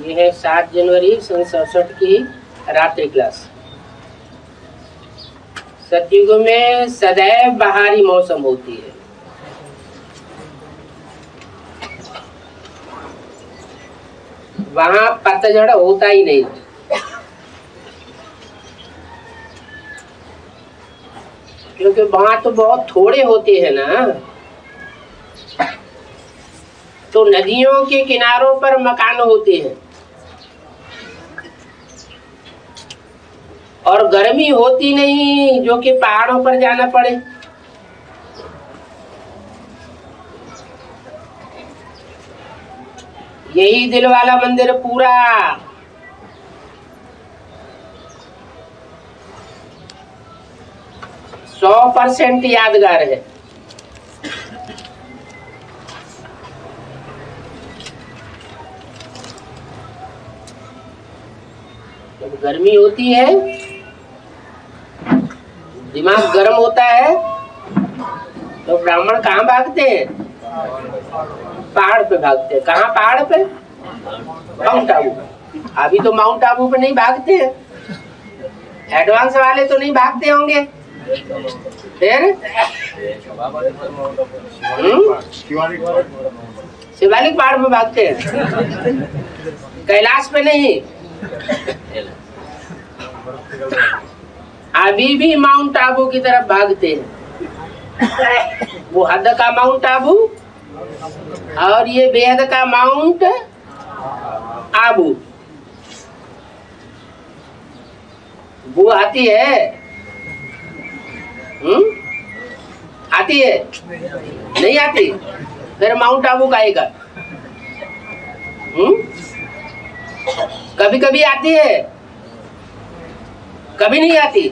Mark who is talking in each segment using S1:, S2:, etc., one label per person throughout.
S1: ये है 7 जनवरी 1967 की रात्रि क्लास। सतयुग में सदैव बहारी मौसम होती है। वहां पतझड़ होता ही नहीं, क्योंकि वहां तो बहुत थोड़े होते हैं ना। तो नदियों के किनारों पर मकान होते हैं और गर्मी होती नहीं जो कि पहाड़ों पर जाना पड़े। यही दिल वाला मंदिर पूरा 100% यादगार है। जब गर्मी होती है, दिमाग गर्म होता है, तो ब्राह्मण कहाँ भागते हैं? पहाड़ पे भागते हैं। कहाँ पहाड़ पे? माउंट आबू। अभी तो माउंट आबू पे नहीं भागते हैं, एडवांस वाले तो नहीं भागते होंगे। फिर शिवालिक पहाड़ पे भागते हैं, कैलाश पे नहीं। अभी भी माउंट आबू की तरफ भागते हैं। वो हद का माउंट आबू और ये बेहद का माउंट आबू। वो आती है, आती है नहीं आती? फिर माउंट आबू का आएगा। कभी कभी आती है, कभी नहीं आती।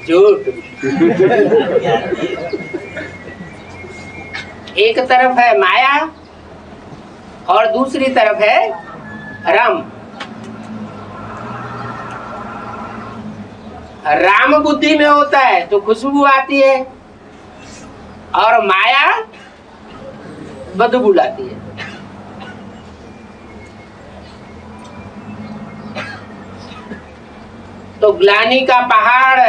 S1: झूठ। एक तरफ है माया और दूसरी तरफ है राम। राम बुद्धि में होता है तो खुशबू आती है और माया बदबू लाती है। तो ग्लानि का पहाड़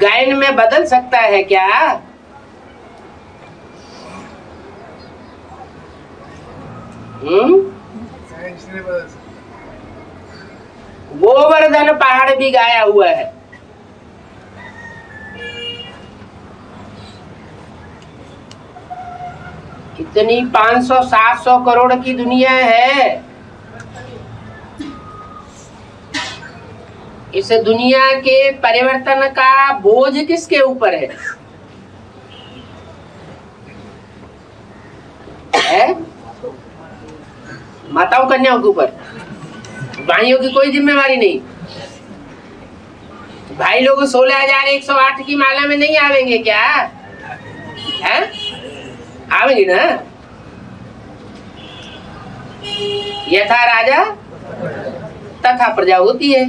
S1: गायन में बदल सकता है क्या? गोवर्धन पहाड़ भी गाया हुआ है। इतनी 500-700 करोड़ की दुनिया है। इस दुनिया के परिवर्तन का बोझ किसके ऊपर है? माताओं कन्याओं के ऊपर। भाइयों की कोई जिम्मेवारी नहीं। भाई लोग 16,108 की माला में नहीं आवेंगे क्या? है? आवेंगे ना। यथा राजा तथा प्रजा होती है।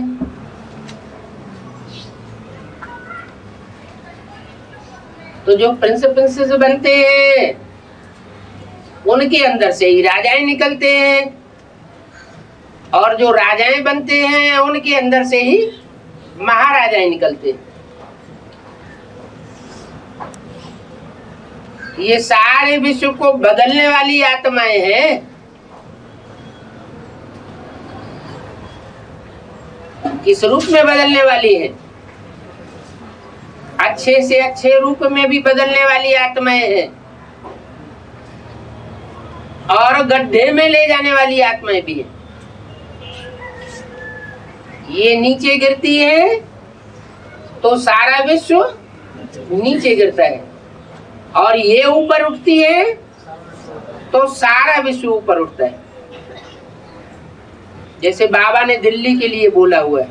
S1: तो जो प्रिंस प्रिंसेस बनते हैं उनके अंदर से ही राजाएं निकलते हैं, और जो राजाएं बनते हैं उनके अंदर से ही महाराजाएं निकलते हैं। ये सारे विश्व को बदलने वाली आत्माएं हैं। किस रूप में बदलने वाली है? अच्छे से अच्छे रूप में भी बदलने वाली आत्माएं हैं और गड्ढे में ले जाने वाली आत्माएं भी हैं। ये नीचे गिरती है तो सारा विश्व नीचे गिरता है, और ये ऊपर उठती है तो सारा विश्व ऊपर उठता है। जैसे बाबा ने दिल्ली के लिए बोला हुआ है,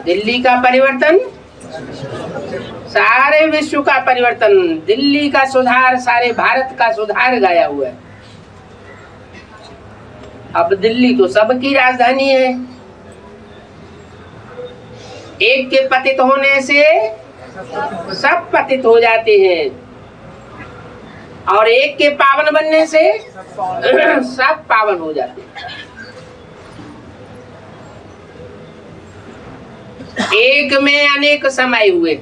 S1: दिल्ली का परिवर्तन सारे विश्व का परिवर्तन, दिल्ली का सुधार सारे भारत का सुधार गाया हुआ है। अब दिल्ली तो सबकी राजधानी है। एक के पतित होने से सब पतित हो जाते हैं। और एक के पावन बनने से सब पावन हो जाते हैं। एक में अनेक समाये हुए।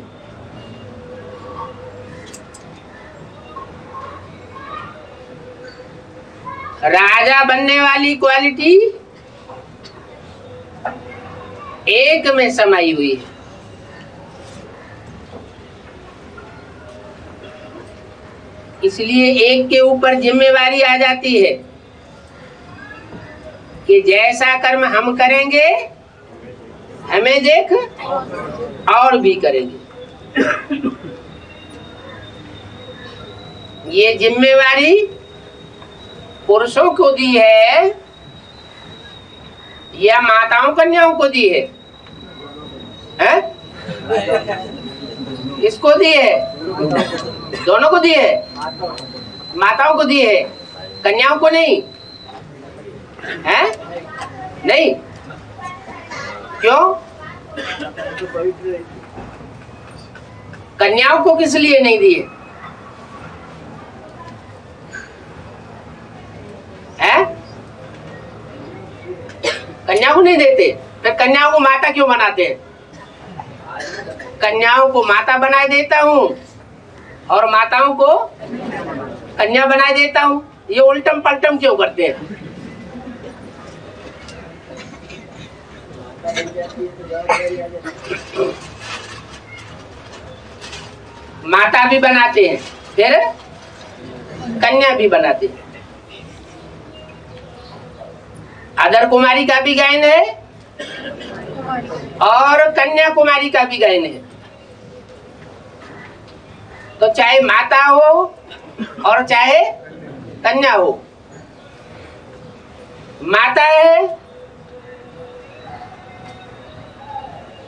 S1: राजा बनने वाली क्वालिटी एक में समाई हुई है। इसलिए एक के ऊपर जिम्मेवारी आ जाती है कि जैसा कर्म हम करेंगे हमें देख और भी करेंगे। ये जिम्मेवारी पुरुषों को दी है या माताओं कन्याओं को दी है? इसको दी है, दोनों को दी है। माताओं को दी है, कन्याओं को नहीं है? नहीं, क्यों? कन्याओं को किस लिए नहीं दिए है? कन्याओं को नहीं देते, फिर कन्याओं को माता क्यों बनाते हैं? कन्याओं को माता बनाए देता हूँ और माताओं को कन्या बनाए देता हूँ। ये उल्टम पलटम क्यों करते हैं? माता भी बनाते हैं, फिर कन्या भी बनाते हैं। अदर कुमारी का भी गायन है और कन्या कुमारी का भी गायन है। तो चाहे माता हो और चाहे कन्या हो, माता है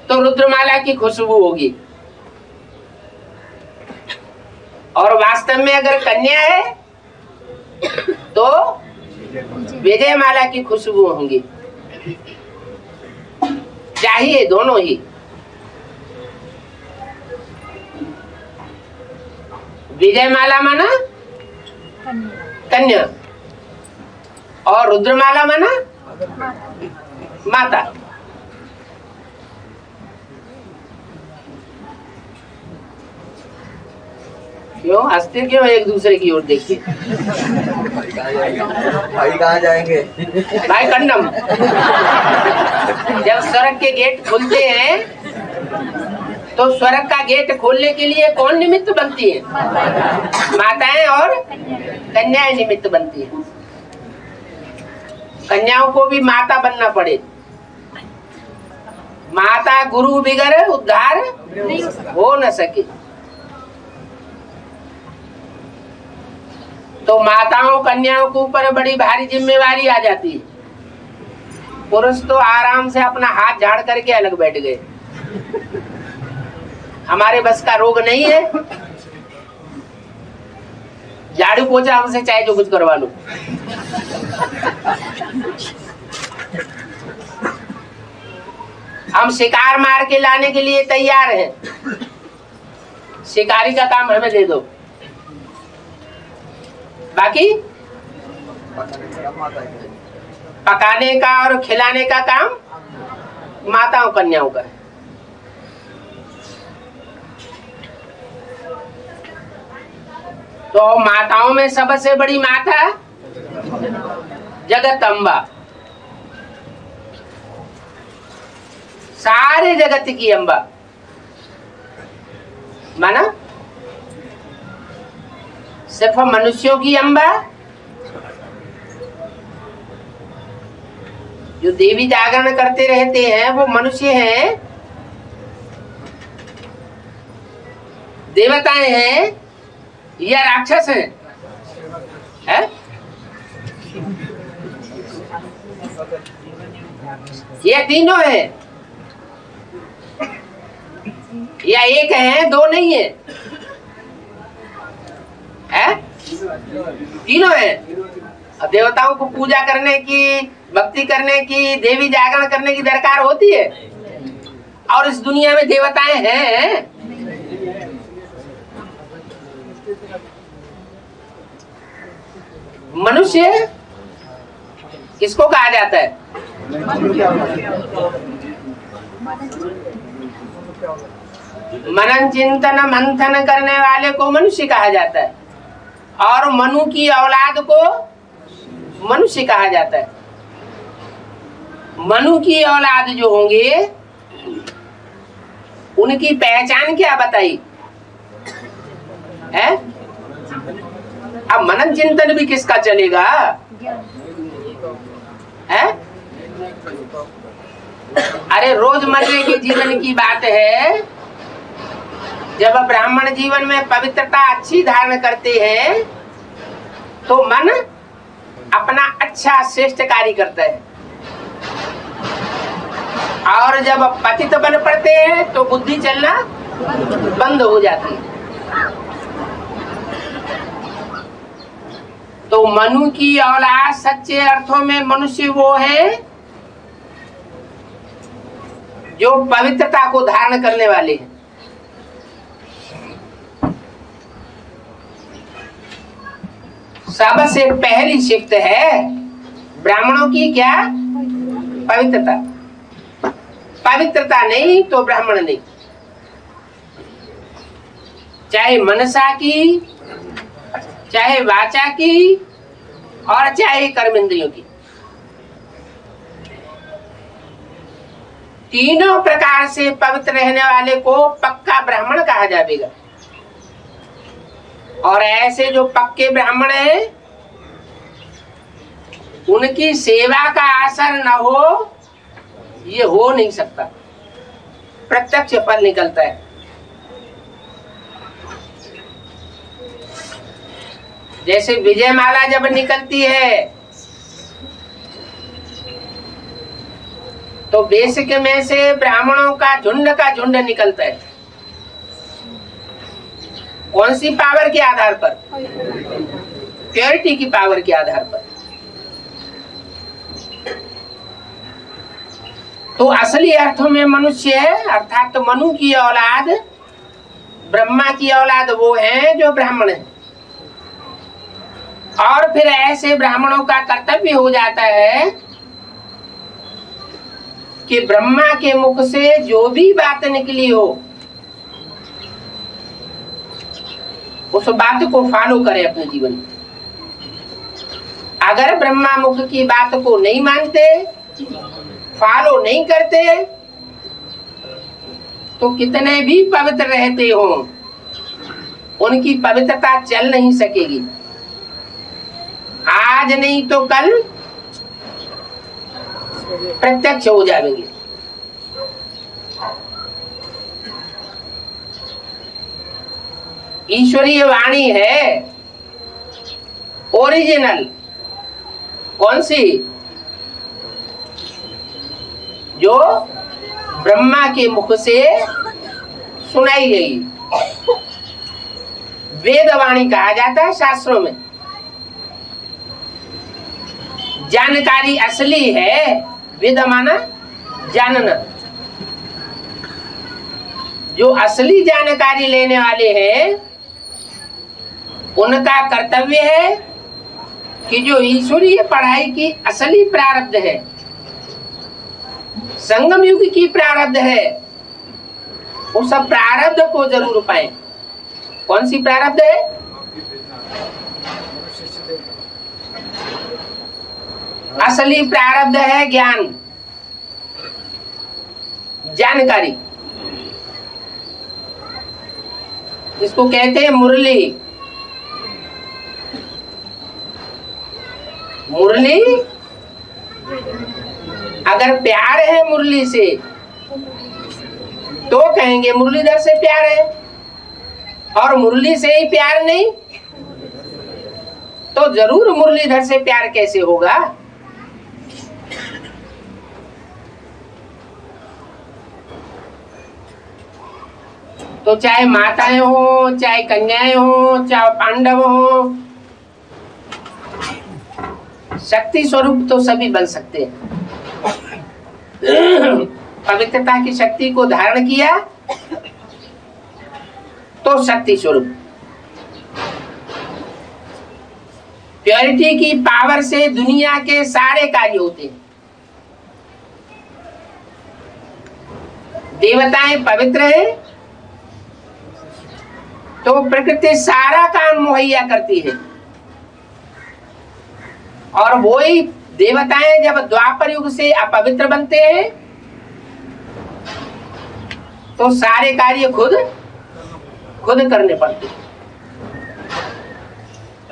S1: तो रुद्रमाला की खुशबू होगी और वास्तव में अगर कन्या है तो विजय माला की खुशबू होंगी। चाहिए दोनों ही। विजय माला माना कन्या और रुद्रमाला माना माता। क्यों हंसते क्यों एक दूसरे की ओर देखिए?
S2: भाई कहाँ जाएंगे?
S1: भाई कंडम। जब स्वर्ग के गेट खुलते हैं तो स्वर्ग का गेट खोलने के लिए कौन निमित्त बनती है? माताएं और कन्याएं निमित्त बनती है। कन्याओं को भी माता बनना पड़े। माता गुरु बिगर उद्धार हो न सके। तो माताओं कन्याओं के ऊपर बड़ी भारी जिम्मेवारी आ जाती है। पुरुष तो आराम से अपना हाथ झाड़ करके अलग बैठ गए। हमारे बस का रोग नहीं है, झाड़ू पोछा हमसे चाहे जो कुछ करवा लो। हम शिकार मार के लाने के लिए तैयार हैं। शिकारी का काम हमें दे दो, बाकी पकाने का और खिलाने का काम माताओं कन्याओं का है। तो माताओं में सबसे बड़ी माता जगदम्बा, सारे जगत की अम्बा माना। सिर्फ मनुष्यों की अम्बा, जो देवी जागरण करते रहते हैं वो मनुष्य हैं, देवताएं हैं या राक्षस हैं? है? या तीनों है या एक है, दो नहीं है? है? तीनों है। देवताओं को पूजा करने की, भक्ति करने की, देवी जागरण करने की दरकार होती है। और इस दुनिया में देवताएं हैं। मनुष्य किसको कहा जाता है? मनन चिंतन मंथन करने वाले को मनुष्य कहा जाता है, और मनु की औलाद को मनुष्य कहा जाता है। मनु की औलाद जो होंगे उनकी पहचान क्या बताई है? अब मनन चिंतन भी किसका चलेगा है? अरे रोजमर्रे के जीवन की बात है, जब ब्राह्मण जीवन में पवित्रता अच्छी धारण करते हैं तो मन अपना अच्छा श्रेष्ठ कार्य करता है, और जब पतित बन पड़ते हैं तो बुद्धि चलना बंद हो जाती है। तो मनु की औलाद सच्चे अर्थों में मनुष्य वो है जो पवित्रता को धारण करने वाले हैं। सबसे पहली शिफ्ट है ब्राह्मणों की क्या? पवित्रता। पवित्रता नहीं तो ब्राह्मण नहीं, चाहे मनसा की, चाहे वाचा की, और चाहे कर्मेंद्रियों की। तीनों प्रकार से पवित्र रहने वाले को पक्का ब्राह्मण कहा जाएगा। और ऐसे जो पक्के ब्राह्मण हैं उनकी सेवा का असर न हो, ये हो नहीं सकता, प्रत्यक्ष फल निकलता है। जैसे विजय माला जब निकलती है तो बेसिक में से ब्राह्मणों का झुंड निकलता है। कौन सी पावर के आधार पर? प्योरिटी की पावर के आधार पर। तो असली अर्थों में मनुष्य है, अर्थात तो मनु की औलाद, ब्रह्मा की औलाद वो है जो ब्राह्मण है। और फिर ऐसे ब्राह्मणों का कर्तव्य हो जाता है कि ब्रह्मा के मुख से जो भी बात निकली हो उस बात को फॉलो करे अपने जीवन में। अगर ब्रह्मा मुख की बात को नहीं मानते, फॉलो नहीं करते, तो कितने भी पवित्र रहते हो उनकी पवित्रता चल नहीं सकेगी। आज नहीं तो कल प्रत्यक्ष हो जाएंगे। ईश्वरीय वाणी है ओरिजिनल, कौन सी? जो ब्रह्मा के मुख से सुनाई गई। वेदवाणी कहा जाता है शास्त्रों में। जानकारी असली है, वेद माना जानना। जो असली जानकारी लेने वाले हैं उनका कर्तव्य है कि जो ईश्वरीय पढ़ाई की असली प्रारब्ध है, संगम युग की प्रारब्ध है, उस प्रारब्ध को जरूर पाए। कौन सी प्रारब्ध है? असली प्रारब्ध है ज्ञान, जानकारी। इसको कहते हैं मुरली। मुरली, अगर प्यार है मुरली से तो कहेंगे मुरलीधर से प्यार है, और मुरली से ही प्यार नहीं तो जरूर मुरलीधर से प्यार कैसे होगा? तो चाहे माताएं हो, चाहे कन्याएं हो, चाहे पांडव हो, शक्ति स्वरूप तो सभी बन सकते हैं। पवित्रता की शक्ति को धारण किया तो शक्ति स्वरूप। प्योरिटी की पावर से दुनिया के सारे कार्य होते हैं। देवताएं पवित्र हैं तो प्रकृति सारा काम मुहैया करती है, और वही देवताएं जब द्वापर युग से अपवित्र बनते हैं तो सारे कार्य खुद करने पड़ते हैं।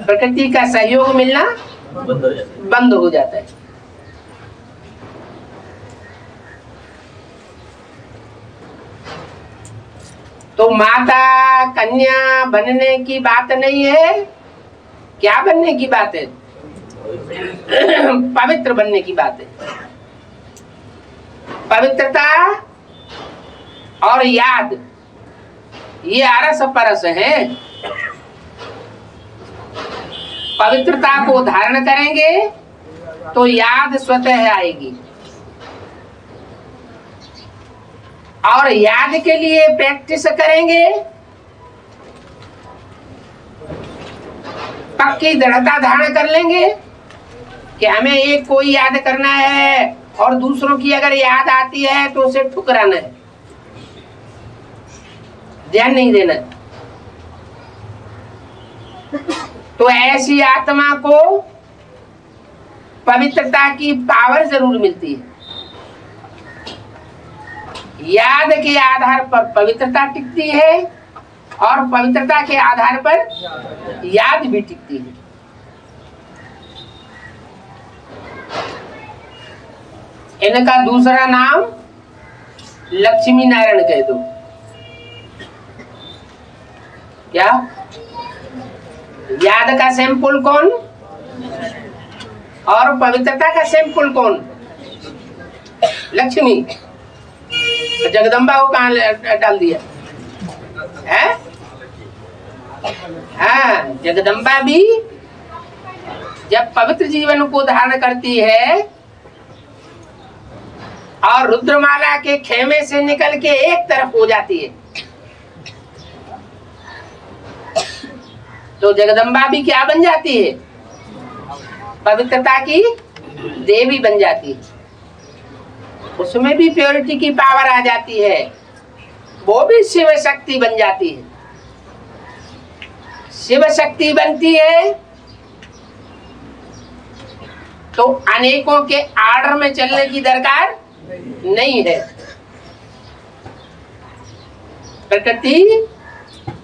S1: प्रकृति का सहयोग मिलना बंद हो जाता है। तो माता कन्या बनने की बात नहीं है, क्या बनने की बात है? पवित्र बनने की बात है। पवित्रता और याद ये अरस परस है। पवित्रता को धारण करेंगे तो याद स्वतः आएगी, और याद के लिए प्रैक्टिस करेंगे, पक्की दृढ़ता धारण कर लेंगे कि हमें एक कोई याद करना है, और दूसरों की अगर याद आती है तो उसे ठुकराना है, ध्यान नहीं देना। तो ऐसी आत्मा को पवित्रता की पावर जरूर मिलती है। याद के आधार पर पवित्रता टिकती है, और पवित्रता के आधार पर याद भी टिकती है। इनका दूसरा नाम लक्ष्मी नारायण कह दो। क्या? याद का सैंपल कौन और पवित्रता का सैंपल कौन? लक्ष्मी। जगदम्बा को कहाँ डाल दिया है? हाँ, जगदम्बा भी जब पवित्र जीवन को धारण करती है और रुद्रमाला के खेमे से निकल के एक तरफ हो जाती है, तो जगदम्बा भी क्या बन जाती है? पवित्रता की देवी बन जाती है। उसमें भी प्योरिटी की पावर आ जाती है, वो भी शिव शक्ति बन जाती है। शिव शक्ति बनती है तो अनेकों के आर्डर में चलने की दरकार नहीं है। प्रकृति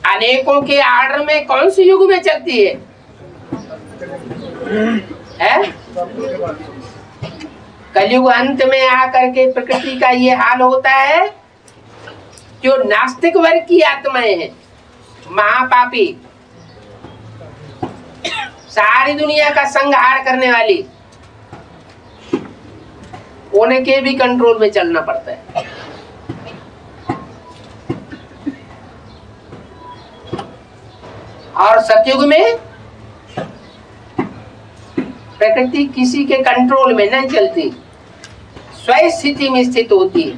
S1: अनेकों के आर्डर में कौन से युग में चलती है? कलयुग अंत में आकर के प्रकृति का ये हाल होता है। जो नास्तिक वर्ग की आत्माएं हैं, महापापी, सारी दुनिया का संहार करने वाली, उनके भी कंट्रोल में चलना पड़ता है। और सतयुग में प्रकृति किसी के कंट्रोल में नहीं चलती, स्वयं स्थिति में स्थित होती है।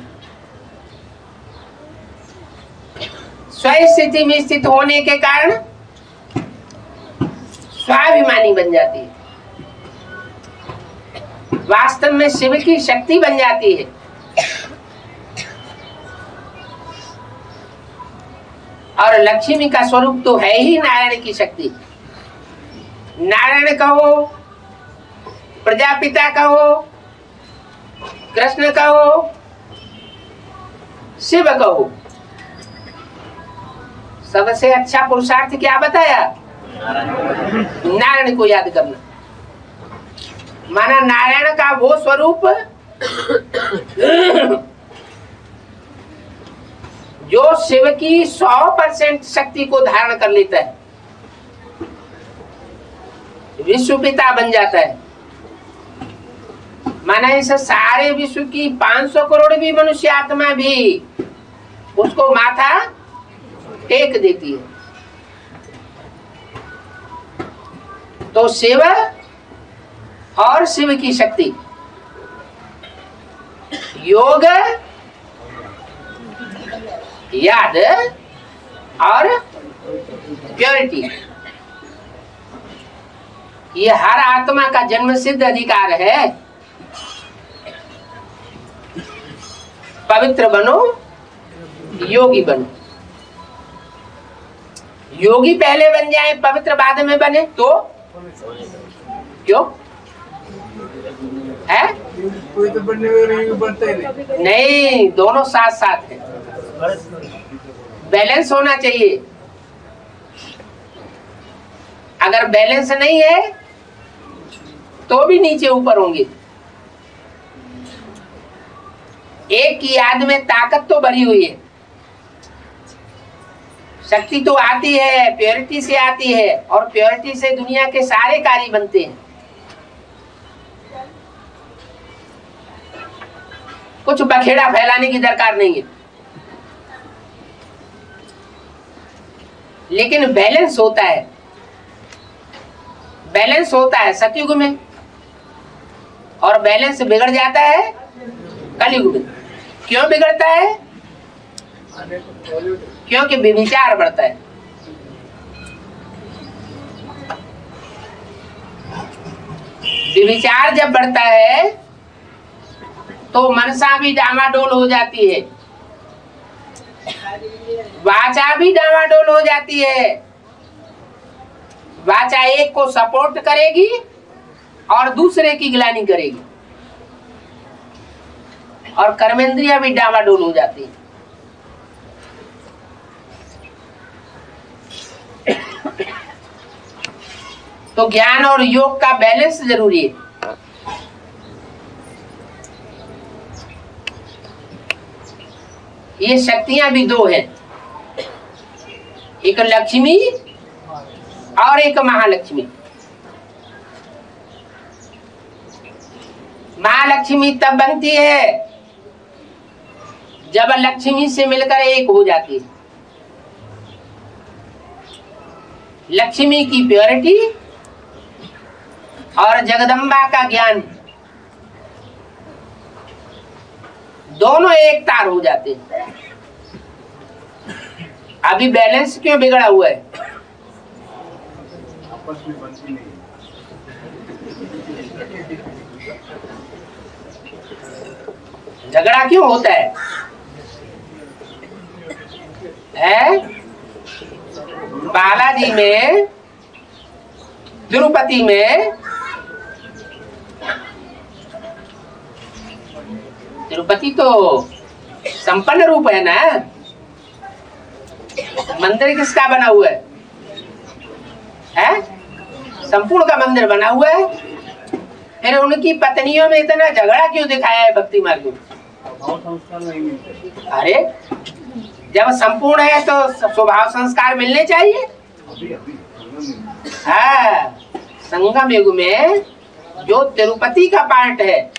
S1: स्वयं स्थिति में स्थित होने के कारण स्वाभिमानी बन जाती है, वास्तव में शिव की शक्ति बन जाती है। और लक्ष्मी का स्वरूप तो है ही नारायण की शक्ति। नारायण कहो, प्रजापिता कहो, कृष्ण कहो, शिव कहो, सबसे अच्छा पुरुषार्थ क्या बताया? नारायण को याद करना। माना नारायण का वो स्वरूप जो शिव की 100% शक्ति को धारण कर लेता है, विश्व पिता बन जाता है। माना इस सारे विश्व की 500 करोड़ भी मनुष्य आत्मा भी उसको माथा टेक देती है। तो शिव और शिव की शक्ति, योग, याद और प्योरिटी, ये हर आत्मा का जन्म सिद्ध अधिकार है। पवित्र बनो, योगी बनो। योगी पहले बन जाए, पवित्र बाद में बने तो क्यों है?
S2: कोई तो बनने में बनता ही
S1: नहीं, दोनों साथ साथ है, बैलेंस होना चाहिए। अगर बैलेंस नहीं है तो भी नीचे ऊपर होंगे। एक की याद में ताकत तो भरी हुई है, शक्ति तो आती है, प्योरिटी से आती है, और प्योरिटी से दुनिया के सारे कार्य बनते हैं। कुछ बखेड़ा फैलाने की दरकार नहीं है, लेकिन बैलेंस होता है। बैलेंस होता है सतयुग में, और बैलेंस बिगड़ जाता है कलयुग में। क्यों बिगड़ता है? क्योंकि व्यभिचार बढ़ता है। व्यभिचार जब बढ़ता है तो मनसा भी डामाडोल हो जाती है, वाचा भी डामाडोल हो जाती है। वाचा एक को सपोर्ट करेगी और दूसरे की गिलानी करेगी, और कर्मेंद्रियां भी डामाडोल हो जाती है। तो ज्ञान और योग का बैलेंस जरूरी है। ये शक्तियां भी दो हैं, एक लक्ष्मी और एक महालक्ष्मी। महालक्ष्मी तब बनती है जब लक्ष्मी से मिलकर एक हो जाती है। लक्ष्मी की प्योरिटी और जगदम्बा का ज्ञान दोनों एक तार हो जाते हैं। अभी बैलेंस क्यों बिगड़ा हुआ है?
S2: आपस में बनती नहीं।
S1: झगड़ा क्यों होता है? बालाजी में, तिरुपति में, तिरुपति तो संपन्न रूप है ना। मंदिर किसका बना हुआ है? संपूर्ण का मंदिर बना हुआ है। फिर उनकी पत्नियों में इतना झगड़ा क्यों दिखाया है भक्ति मार्ग में? अरे जब संपूर्ण है तो स्वभाव संस्कार मिलने चाहिए। हाँ, संगम युग में जो तिरुपति का पार्ट है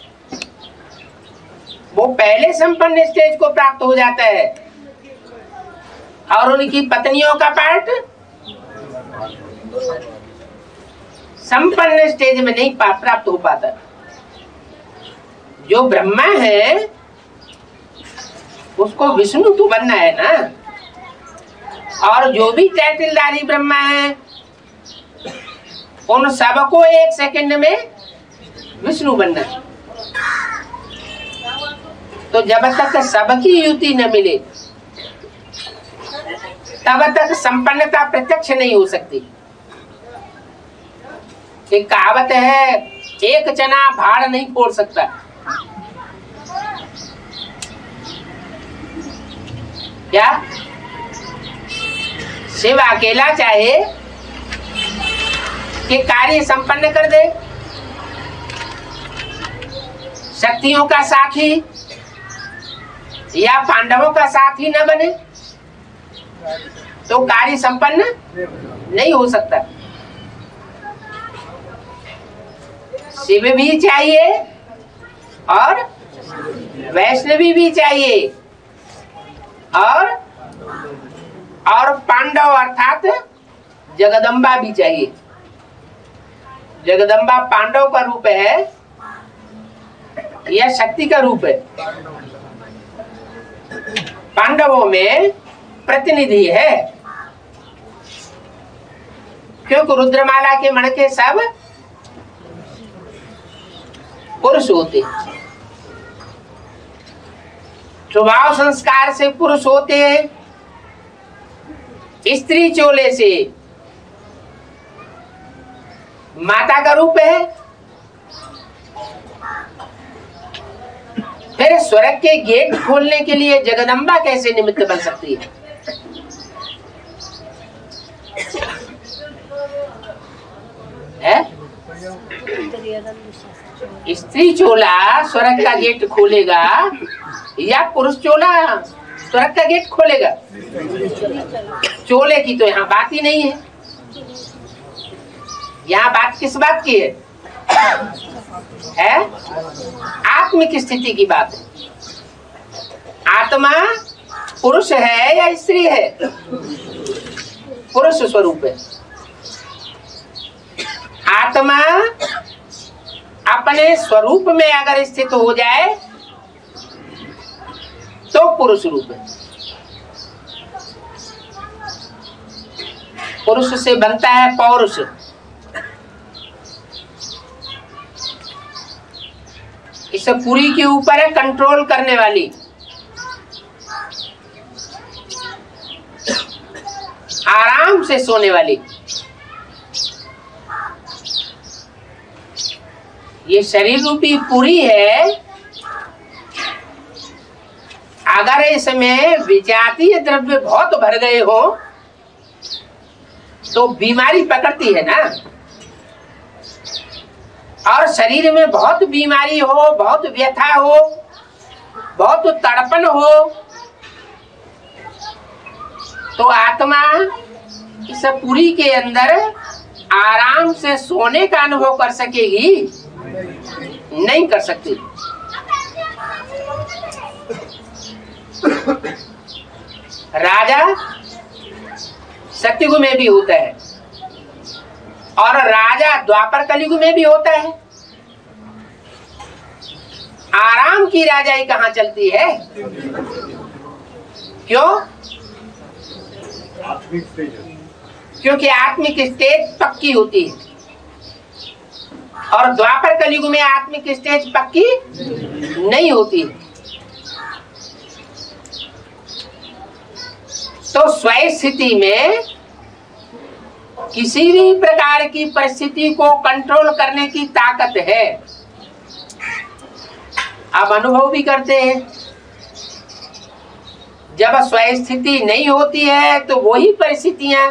S1: वो पहले संपन्न स्टेज को प्राप्त हो जाता है, और उनकी पत्नियों का पार्ट संपन्न स्टेज में नहीं प्राप्त हो पाता। जो ब्रह्मा है उसको विष्णु तो बनना है ना, और जो भी टाइटलधारी ब्रह्मा है उन सबको एक सेकंड में विष्णु बनना है। तो जब तक सबकी युति न मिले तब तक संपन्नता प्रत्यक्ष नहीं हो सकती। एक कहावत है, एक चना भाड़ नहीं फोड़ सकता। क्या शिव अकेला चाहे कि कार्य संपन्न कर दे, शक्तियों का साथी या पांडवों का साथी न बने तो कार्य संपन्न नहीं हो सकता। शिव भी चाहिए और वैष्णवी भी चाहिए, और पांडव अर्थात जगदम्बा भी चाहिए। जगदम्बा पांडव का रूप है या शक्ति का रूप है? पांडवों में प्रतिनिधि है, क्योंकि रुद्रमाला के मणके सब पुरुष होते, स्वभाव संस्कार से पुरुष होते हैं। स्त्री चोले से माता का रूप है। फिर स्वर्ग के गेट खोलने के लिए जगदम्बा कैसे निमित्त बन सकती है? स्त्री चोला स्वर्ग का गेट खोलेगा या पुरुष चोला स्वर्ग का गेट खोलेगा? चोले की तो यहाँ बात ही नहीं है। यहाँ बात किस बात की है? आत्मिक स्थिति की बात है। आत्मा पुरुष है या स्त्री है? पुरुष स्वरूप है। आत्मा अपने स्वरूप में अगर स्थित हो जाए तो पुरुष रूप है। पुरुष से बनता है पौरुष। इसे पूरी के ऊपर है कंट्रोल करने वाली, आराम से सोने वाली। ये शरीर रूपी पूरी है। अगर इसमें विजातीय द्रव्य बहुत भर गए हो तो बीमारी पकड़ती है ना। और शरीर में बहुत बीमारी हो, बहुत व्यथा हो, बहुत तड़पन हो तो आत्मा इस पूरी के अंदर आराम से सोने का अनुभव कर सकेगी? नहीं कर सकती। राजा सत्युग में भी होता है और राजा द्वापर कलयुग में भी होता है। आराम की राजाई कहाँ चलती है? क्यों? क्योंकि आत्मिक स्टेज पक्की होती है और द्वापर कलयुग में आत्मिक स्टेज पक्की नहीं होती। तो स्वस्थिति में किसी भी प्रकार की परिस्थिति को कंट्रोल करने की ताकत है। आप अनुभव भी करते हैं। जब स्वस्थिति नहीं होती है तो वही परिस्थितियां,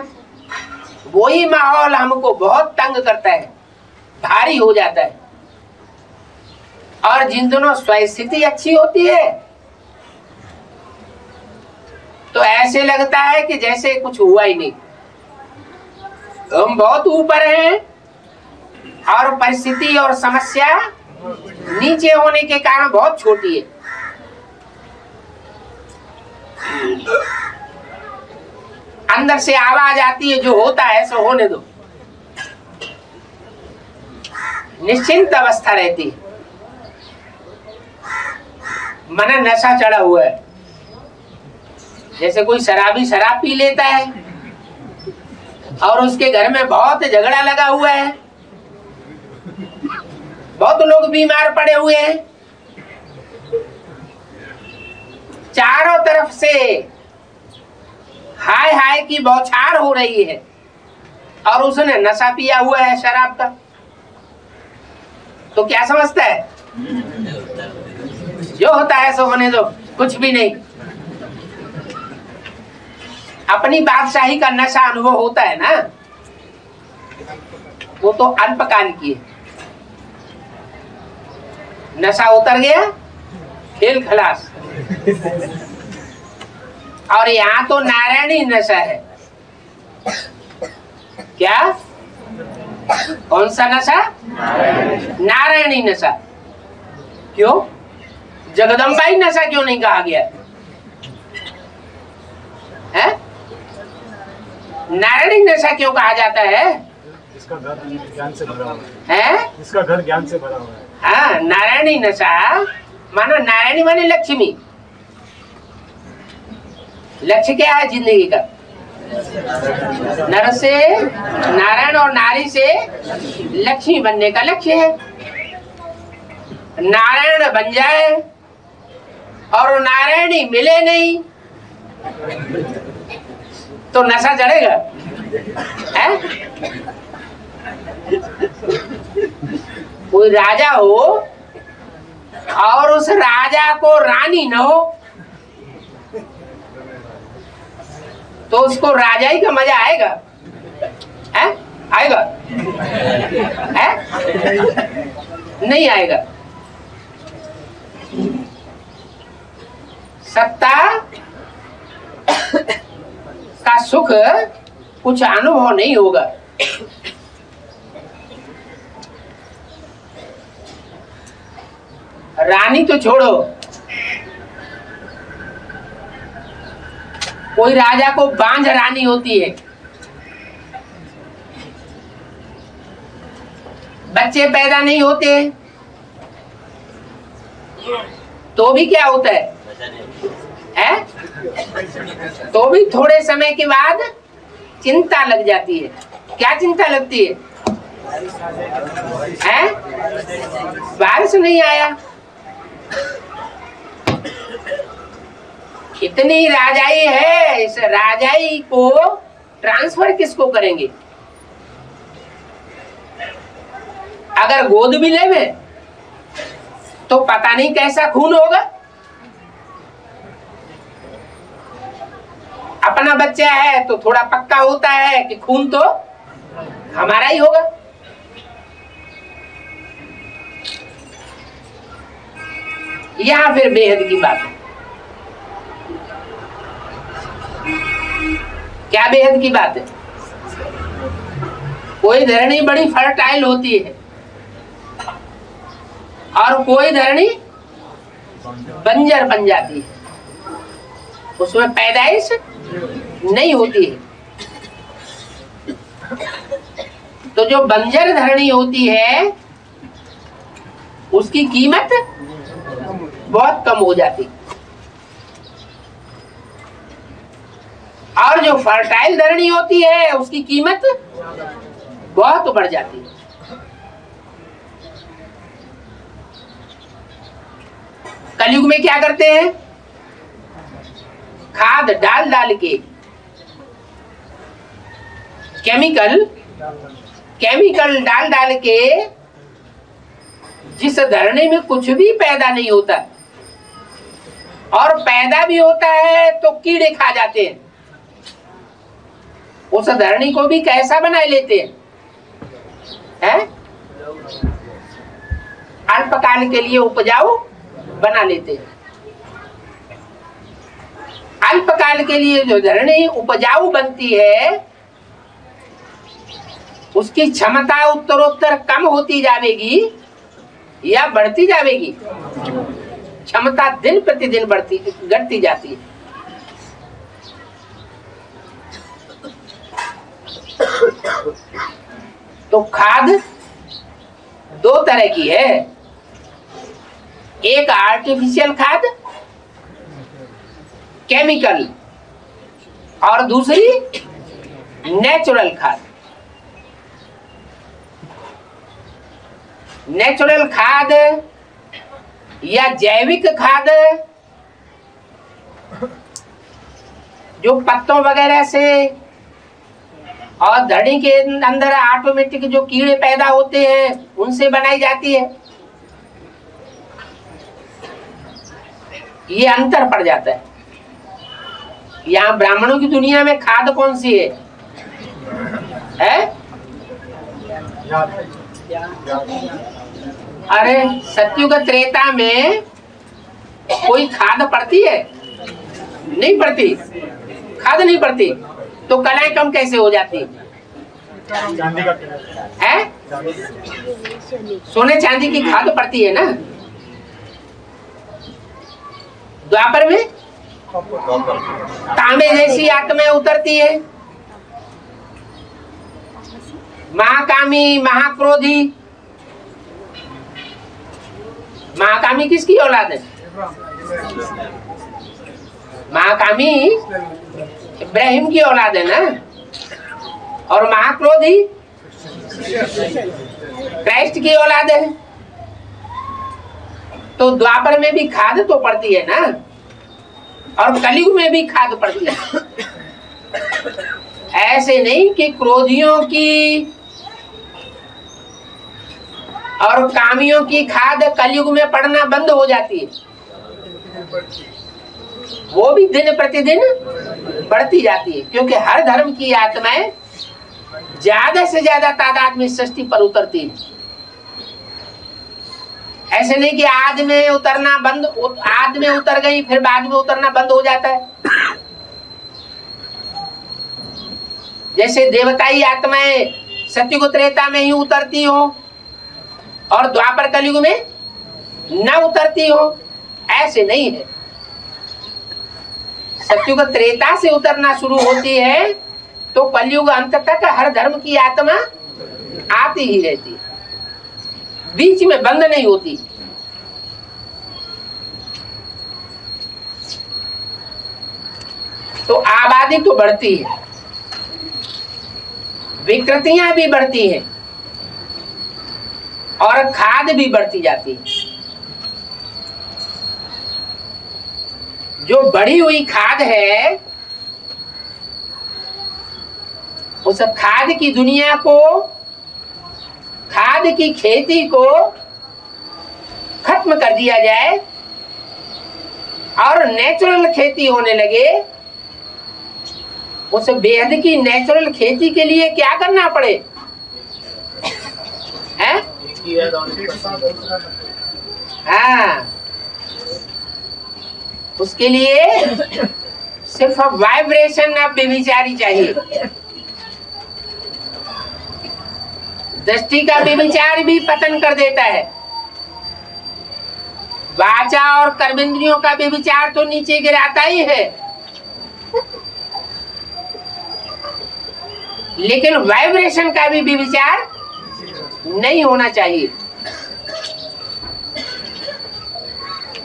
S1: वही माहौल हमको बहुत तंग करता है, भारी हो जाता है। और जिन दोनों स्वस्थिति अच्छी होती है तो ऐसे लगता है कि जैसे कुछ हुआ ही नहीं। हम बहुत ऊपर हैं और परिस्थिति और समस्या नीचे होने के कारण बहुत छोटी है। अंदर से आवाज आती है, जो होता है सो होने दो। निश्चिंत अवस्था रहती है। मन नशा चढ़ा हुआ है। जैसे कोई शराबी शराब पी लेता है और उसके घर में बहुत झगड़ा लगा हुआ है, बहुत लोग बीमार पड़े हुए हैं, चारों तरफ से हाय हाय की बौछार हो रही है और उसने नशा पिया हुआ है शराब का, तो क्या समझता है? जो होता है सो होने दो, कुछ भी नहीं। अपनी बादशाही का नशा अनुभव होता है ना, वो तो अल्पकाल की है। नशा उतर गया, खेल खलास। और यहाँ तो नारायणी नशा है। क्या? कौन सा नशा? नारायणी नशा। क्यों? जगदम्बाई नशा क्यों नहीं कहा गया है? नारायणी नशा क्यों कहा जाता है?
S2: इसका घर ज्ञान से भरा हुआ है। इसका घर ज्ञान से भरा हुआ है।
S1: हाँ, नारायणी नशा मानो नारायणी माने लक्ष्मी। लक्ष्य क्या है जिंदगी का? नर से नारायण और नारी से लक्ष्मी बनने का लक्ष्य है। नारायण बन जाए और नारायणी मिले नहीं तो नशा चढ़ेगा? है? कोई राजा हो और उस राजा को रानी न हो तो उसको राजाई का मजा आएगा? है? आएगा? है? नहीं आएगा। सत्ता का सुख कुछ अनुभव नहीं होगा। रानी तो छोड़ो, कोई राजा को बांझ रानी होती है, बच्चे पैदा नहीं होते तो भी क्या होता है? तो भी थोड़े समय के बाद चिंता लग जाती है। क्या चिंता लगती है? बारिश नहीं आया। इतनी राजाई है, इस राजाई को ट्रांसफर किसको करेंगे? अगर गोद भी लेवे तो पता नहीं कैसा खून होगा। अपना बच्चा है तो थोड़ा पक्का होता है कि खून तो हमारा ही होगा। यहां फिर बेहद की बात है। क्या बेहद की बात है? कोई धरनी बड़ी फर्टाइल होती है और कोई धरनी बंजर बन जाती है, उसमें पैदाइश नहीं होती है। तो जो बंजर धरनी होती है उसकी कीमत बहुत कम हो जाती, और जो फर्टाइल धरनी होती है उसकी कीमत बहुत बढ़ जाती है। कलयुग में क्या करते हैं? खाद डाल डाल के, केमिकल डाल डाल के, जिस धरनी में कुछ भी पैदा नहीं होता और पैदा भी होता है तो कीड़े खा जाते हैं, उस धरनी को भी कैसा बना लेते हैं? अल्पकाल के लिए उपजाऊ बना लेते हैं। अल्पकाल के लिए जो धरनी उपजाऊ बनती है उसकी क्षमता उत्तरोत्तर कम होती जाएगी या बढ़ती जाएगी? क्षमता दिन प्रतिदिन घटती जाती है। तो खाद दो तरह की है, एक आर्टिफिशियल खाद केमिकल और दूसरी नेचुरल खाद। नेचुरल खाद या जैविक खाद जो पत्तों वगैरह से और धरनी के अंदर ऑटोमेटिक जो कीड़े पैदा होते हैं उनसे बनाई जाती है। ये अंतर पड़ जाता है। यहाँ ब्राह्मणों की दुनिया में खाद कौन सी है? अरे सत्युग त्रेता में कोई खाद पड़ती है? नहीं पड़ती, खाद नहीं पड़ती, तो कलाएं कम कैसे हो जाती है? सोने चांदी की खाद पड़ती है ना। द्वापर में तांबे जैसी आत्माएं उतरती है। महाकामी, महाक्रोधी। महाकामी किसकी औलाद है? महाकामी इब्राहिम की औलाद है ना। और महाक्रोधी क्राइस्ट की औलाद है। तो द्वापर में भी खाद तो पड़ती है ना, और कलयुग में भी खाद पड़ती है। ऐसे नहीं कि क्रोधियों की और कामियों की खाद कलयुग में पड़ना बंद हो जाती है, वो भी दिन प्रतिदिन बढ़ती जाती है, क्योंकि हर धर्म की आत्माएं ज्यादा से ज्यादा तादाद में सृष्टि पर उतरती है। ऐसे नहीं कि आज में उतरना बंद, आज में उतर गई फिर बाद में उतरना बंद हो जाता है। जैसे देवताई आत्माएं सतयुग त्रेता में ही उतरती हो और द्वापर कलयुग में न उतरती हो, ऐसे नहीं है। सतयुग त्रेता से उतरना शुरू होती है तो कलयुग अंत तक हर धर्म की आत्मा आती ही रहती है, बीच में बंद नहीं होती। तो आबादी तो बढ़ती है, विकृतियां भी बढ़ती हैं और खाद भी बढ़ती जाती है। जो बढ़ी हुई खाद है उस खाद की दुनिया को, खाद की खेती को खत्म कर दिया जाए और नेचुरल खेती होने लगे। उस बेहद की नेचुरल खेती के लिए क्या करना पड़े हैं? हाँ, उसके लिए सिर्फ वाइब्रेशन ऑफ बेविचारी चाहिए। दृष्टि का बेविचार भी पतन कर देता है, वाचा और कर्मेंद्रियों का बेविचार तो नीचे गिराता ही है, लेकिन वाइब्रेशन का भी बेविचार नहीं होना चाहिए।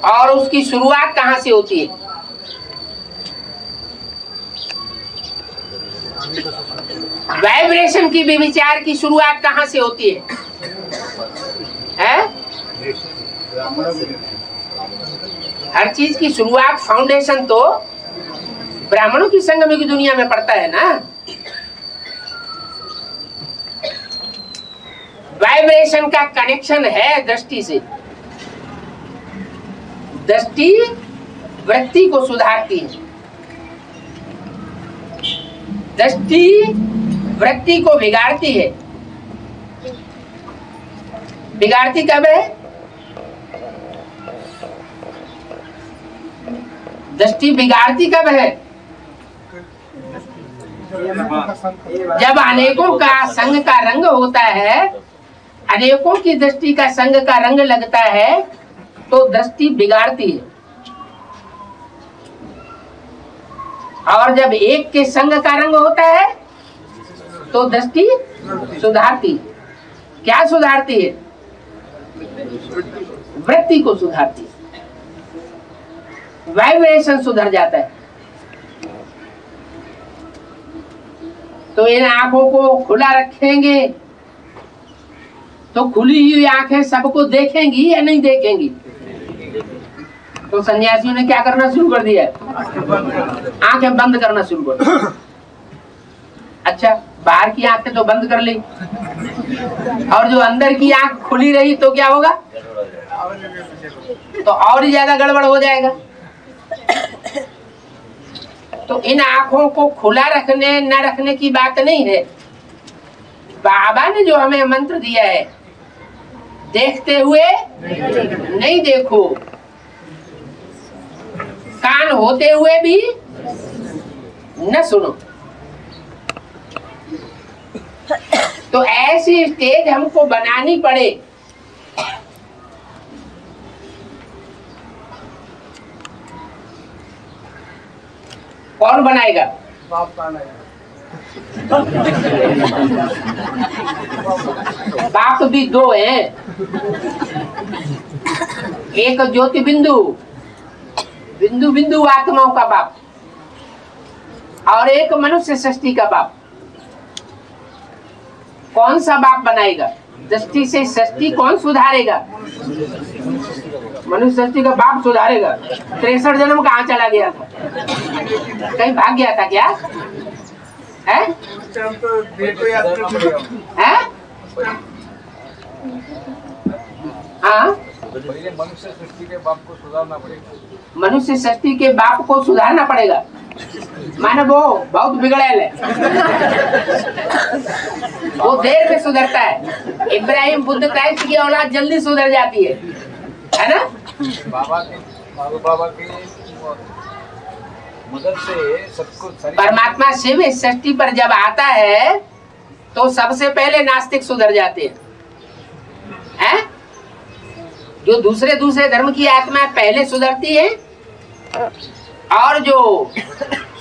S1: और उसकी शुरुआत कहां से होती है? वाइब्रेशन की बेविचार की शुरुआत कहां से होती है? हर चीज की शुरुआत, फाउंडेशन तो ब्राह्मणों की संगम की दुनिया में पड़ता है ना। वाइब्रेशन का कनेक्शन है दृष्टि से। दृष्टि वृत्ति को सुधारती है, दृष्टि वृत्ति को बिगाड़ती है। बिगाड़ती कब है? दृष्टि बिगाड़ती कब है? जब अनेकों का संग का रंग होता है, अनेकों की दृष्टि का संग का रंग लगता है तो दृष्टि बिगाड़ती है। और जब एक के संग का रंग होता है तो दृष्टि सुधारती है। क्या सुधारती है? वृत्ति को सुधारती है, वाइब्रेशन सुधर जाता है। तो इन आंखों को खुला रखेंगे तो खुली हुई आंखें सबको देखेंगी या नहीं देखेंगी? तो सन्यासियों ने क्या करना शुरू कर दिया? आंखें बंद करना शुरू कर दिया। अच्छा, बाहर की आंखें तो बंद कर ली और जो अंदर की आंख खुली रही तो क्या होगा? तो और ज्यादा गड़बड़ हो जाएगा। तो इन आंखों को खुला रखने न रखने की बात नहीं है। बाबा ने जो हमें मंत्र दिया है, देखते हुए नहीं देखो, कान होते हुए भी न सुनो। तो ऐसी स्टेज हमको बनानी पड़े। कौन बनाएगा? बाप भी दो हैं, एक ज्योति बिंदु, बिंदु बिंदु आत्माओं का बाप, और एक मनुष्य सृष्टि का बाप। कौन सा बाप बनाएगा? दृष्टि से सृष्टि कौन सुधारेगा? मनुष्य सृष्टि का बाप सुधारेगा। 63 जन्म कहाँ चला गया था? कहीं भाग गया था क्या? है? है? हाँ,
S2: मनुष्य सृष्टि के बाप को सुधारना पड़ेगा।
S1: मनुष्य सृष्टि के बाप को सुधारना पड़ेगा। माने वो बहुत बिगड़ेल है, वो देर में सुधरता है। इब्राहिम बुद्ध क्राइस्ट की औलाद जल्दी सुधर जाती है ना?
S2: बाबा की मदद से सबको।
S1: परमात्मा शिव इस सृष्टि पर जब आता है तो सबसे पहले नास्तिक सुधर जाते हैं। जो दूसरे धर्म की आत्माएं पहले सुधरती है, और जो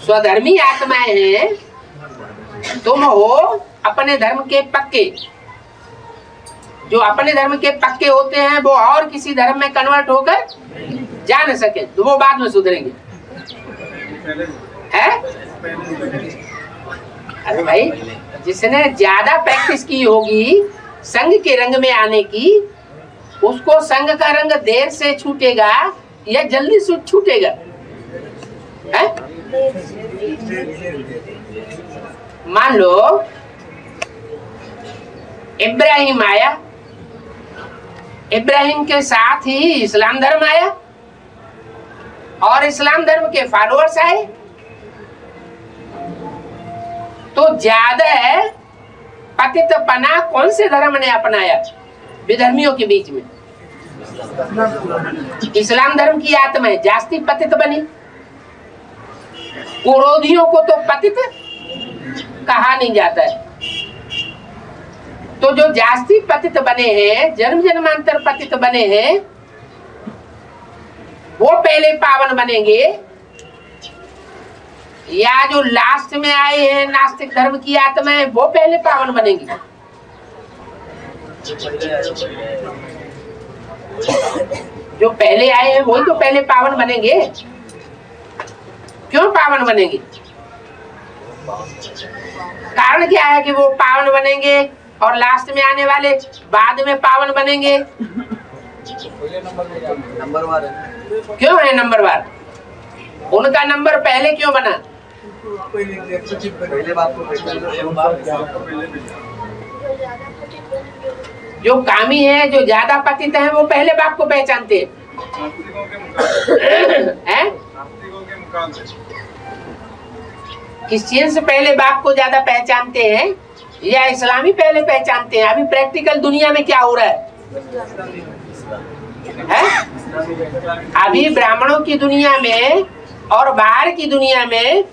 S1: स्वधर्मी आत्माएं हैं, तुम हो अपने धर्म के पक्के। जो अपने धर्म के पक्के होते हैं वो और किसी धर्म में कन्वर्ट होकर जा न सके तो वो बाद में सुधरेंगे। है? अरे भाई, जिसने ज्यादा प्रैक्टिस की होगी संघ के रंग में आने की, उसको संघ का रंग देर से छूटेगा या जल्दी छूटेगा? है? मान लो इब्राहिम आया, इब्राहिम के साथ ही इस्लाम धर्म आया और इस्लाम धर्म के फॉलोअर्स आए, तो ज्यादा पतितपना कौन से धर्म ने अपनाया विधर्मियों के बीच में? इस्लाम धर्म की आत्माएं जास्ती पतित बनी। कुरोधियों को तो पतित कहा नहीं जाता है। तो जो जास्ती पतित बने हैं, जन्म जन्मांतर पतित बने हैं, वो पहले पावन बनेंगे, या जो लास्ट में आए हैं नास्तिक धर्म की आत्माएं वो पहले पावन बनेंगी? जो पहले आए हैं वही तो पहले पावन बनेंगे। क्यों पावन बनेंगे? कारण क्या है कि वो पावन बनेंगे और लास्ट में आने वाले बाद में पावन बनेंगे?
S2: नंबरवार
S1: क्यों है नंबरवार? उनका नंबर पहले क्यों बना?
S2: पहले बात को
S1: जो कामी है, जो ज्यादा पतित है, वो पहले बाप को पहचानते हैं। क्रिश्चियंस पहले बाप को ज्यादा पहचानते हैं या इस्लामी पहले पहचानते हैं? अभी प्रैक्टिकल दुनिया में क्या हो रहा है? अभी ब्राह्मणों की दुनिया में और बाहर की दुनिया में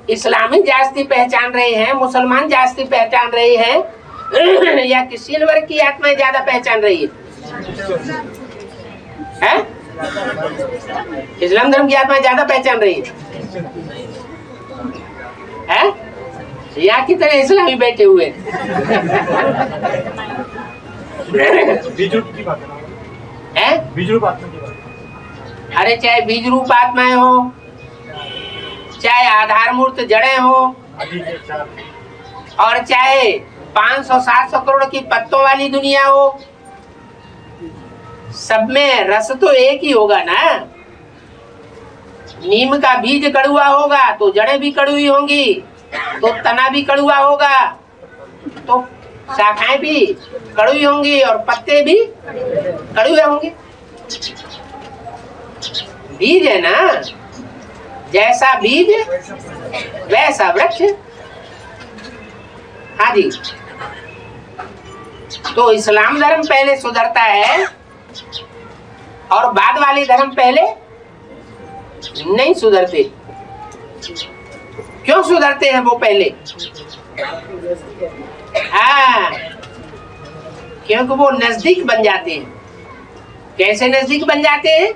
S1: इस्लामी जास्ती पहचान रहे हैं, मुसलमान जास्ती पहचान रहे हैं, या क्रिश्चियन वर्ग की आत्माएं ज्यादा पहचान रही है? इस्लाम धर्म की आत्माएं ज्यादा पहचान रही है? या की तरह इस्लामी बैठे हुए अरे चाहे बीज रूप आत्माएं हो, चाहे आधार मूर्त जड़ें हो, और चाहे 500-700 करोड़ की पत्तों वाली दुनिया हो, सब में रस तो एक ही होगा ना। नीम का बीज कड़ुआ होगा तो जड़ें भी कड़ुई होंगी, तो तना भी कड़ुआ होगा तो शाखाएं भी कड़ुई होंगी और पत्ते भी कड़ुए होंगे। बीज है ना, जैसा बीज वैसा वृक्ष। हाँ जी, तो इस्लाम धर्म पहले सुधरता है और बाद वाले धर्म पहले नहीं सुधरते। क्यों सुधरते हैं वो पहले? हाँ, क्योंकि वो नजदीक बन जाते हैं। कैसे नजदीक बन जाते हैं?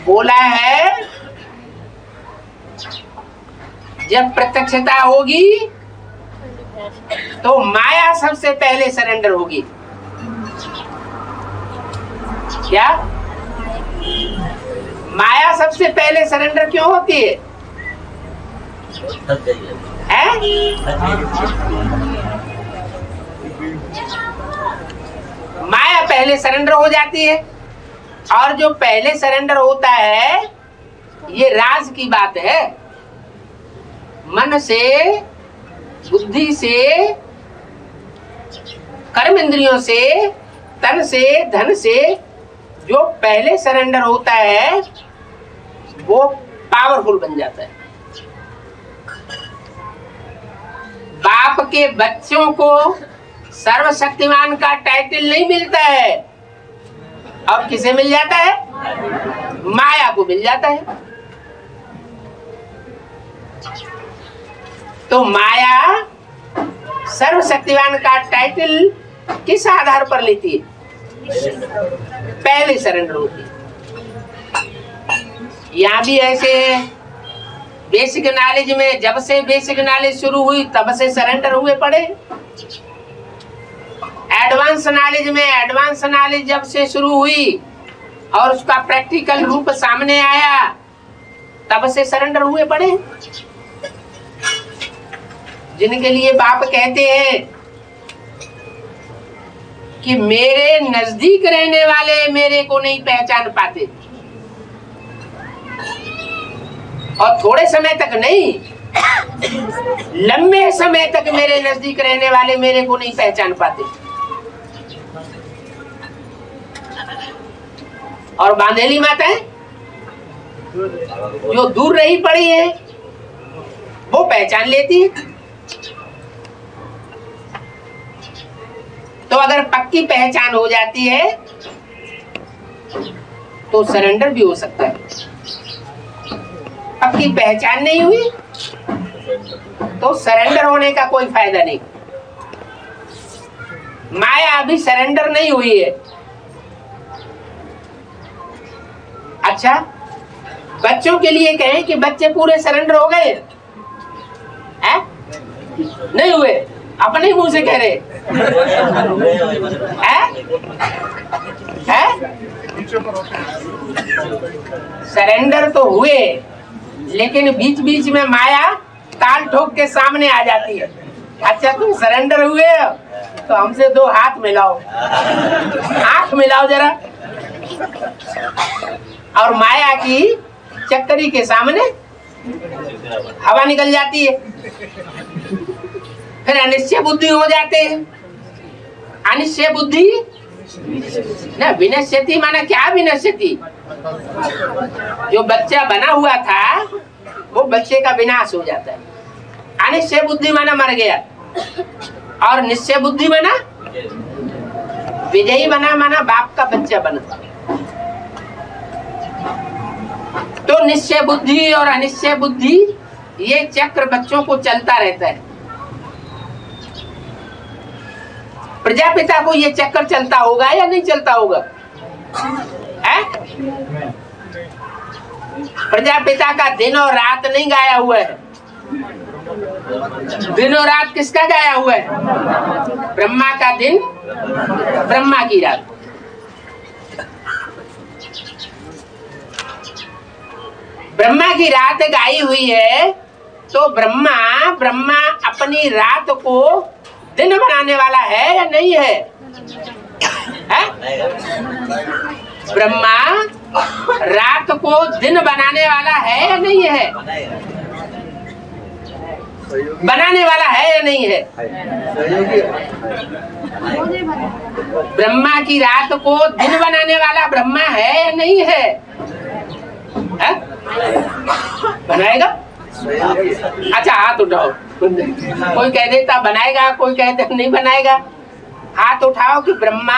S1: बोला है जब प्रत्यक्षता होगी तो माया सबसे पहले सरेंडर होगी। क्या माया सबसे पहले सरेंडर क्यों होती है? पहले सरेंडर हो जाती है। और जो पहले सरेंडर होता है ये राज की बात है। मन से, बुद्धि से, कर्म इंद्रियों से, तन से, धन से जो पहले सरेंडर होता है वो पावरफुल बन जाता है। बाप के बच्चों को सर्वशक्तिमान का टाइटल नहीं मिलता है, और किसे मिल जाता है? माया को मिल जाता है। तो माया सर्वशक्तिमान का टाइटल किस आधार पर लेती है? पहले सरेंडर होती है। यहाँ भी ऐसे है, बेसिक नॉलेज में जब से बेसिक नॉलेज शुरू हुई तब से सरेंडर हुए पड़े। एडवांस नॉलेज में एडवांस नॉलेज जब से शुरू हुई और उसका प्रैक्टिकल रूप सामने आया तब से सरेंडर हुए पड़े। जिनके लिए बाप कहते हैं कि मेरे नजदीक रहने वाले मेरे को नहीं पहचान पाते, और थोड़े समय तक नहीं, लंबे समय तक मेरे नजदीक रहने वाले मेरे को नहीं पहचान पाते। और बांधेली माताएं जो दूर रही पड़ी है वो पहचान लेती है। तो अगर पक्की पहचान हो जाती है तो सरेंडर भी हो सकता है। पक्की पहचान नहीं हुई तो सरेंडर होने का कोई फायदा नहीं। माया अभी सरेंडर नहीं हुई है। अच्छा, बच्चों के लिए कहें कि बच्चे पूरे सरेंडर हो गए हैं? नहीं हुए, अपने मुंह से कह रहे हैं? सरेंडर तो हुए, लेकिन बीच बीच में माया ताल ठोक के सामने आ जाती है। अच्छा, तुम सरेंडर हुए तो हमसे दो हाथ मिलाओ, आंख मिलाओ जरा। और माया की चक्करी के सामने हवा निकल जाती है। फिर अनिश्चय बुद्धि हो जाते हैं। अनिश्चय बुद्धि ना, विनश्यति माना क्या? विनश्यति, जो बच्चा बना हुआ था वो बच्चे का विनाश हो जाता है। अनिश्चय बुद्धि माना मर गया, और निश्चय बुद्धि माना विजयी बना, माना बाप का बच्चा बना। तो निश्चय बुद्धि और अनिश्चय बुद्धि ये चक्र बच्चों को चलता रहता है। प्रजापिता को ये चक्कर चलता होगा या नहीं चलता होगा? प्रजापिता का दिन और रात नहीं गाया हुआ है। दिन और रात किसका गाया हुआ है? ब्रह्मा का दिन, ब्रह्मा की रात। ब्रह्मा की रात गाई हुई है, तो ब्रह्मा अपनी रात को दिन बनाने वाला है या नहीं है? ब्रह्मा रात को दिन बनाने वाला है या नहीं है? बनाने वाला है या नहीं है? ब्रह्मा की रात को दिन बनाने वाला ब्रह्मा है या नहीं है? बनाएगा? अच्छा, हाथ उठाओ। कोई कह देता बनाएगा, कोई कहते नहीं बनाएगा। हाथ उठाओ कि ब्रह्मा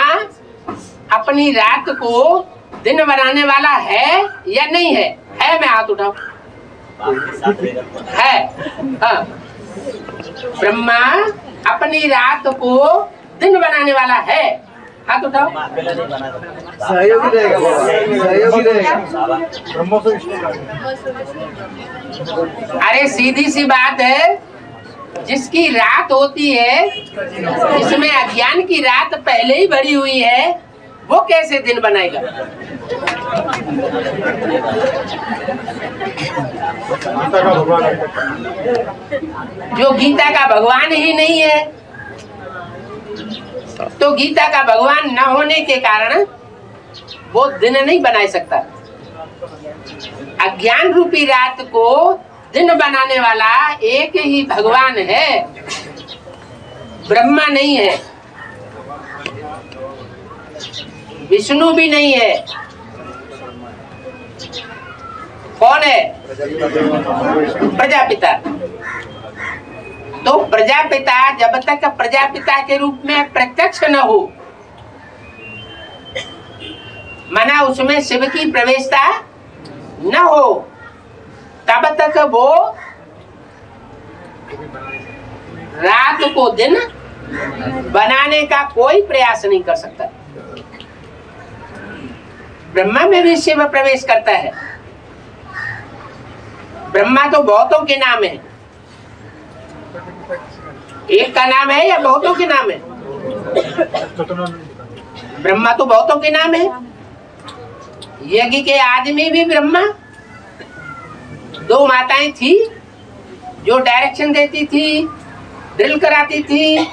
S1: अपनी रात को दिन बनाने वाला है या नहीं है? है में हाथ उठाओ। है, हाँ। ब्रह्मा अपनी रात को दिन बनाने वाला है, हाथ उठाओ।
S2: सहयोगी रहेगा, सहयोगी रहेगा।
S1: अरे सीधी सी बात है, जिसकी रात होती है, जिसमें अज्ञान की रात पहले ही भरी हुई है, वो कैसे दिन बनाएगा? जो गीता का भगवान ही नहीं है, तो गीता का भगवान न होने के कारण वो दिन नहीं बना सकता। अज्ञान रूपी रात को दिन बनाने वाला एक ही भगवान है, ब्रह्मा नहीं है, विष्णु भी नहीं है। कौन है? प्रजापिता। तो प्रजापिता जब तक प्रजापिता के रूप में प्रत्यक्ष न हो, माना उसमें शिव की प्रवेशता न हो, तब तक वो रात को दिन बनाने का कोई प्रयास नहीं कर सकता। ब्रह्मा में भी शिव प्रवेश करता है। ब्रह्मा तो बहुतों के नाम है, एक का नाम है या बहुतों के नाम है? ब्रह्मा तो बहुतों के नाम है। यज्ञ के आदमी भी ब्रह्मा, दो माताएं थी जो डायरेक्शन देती थी, ड्रिल कराती थी,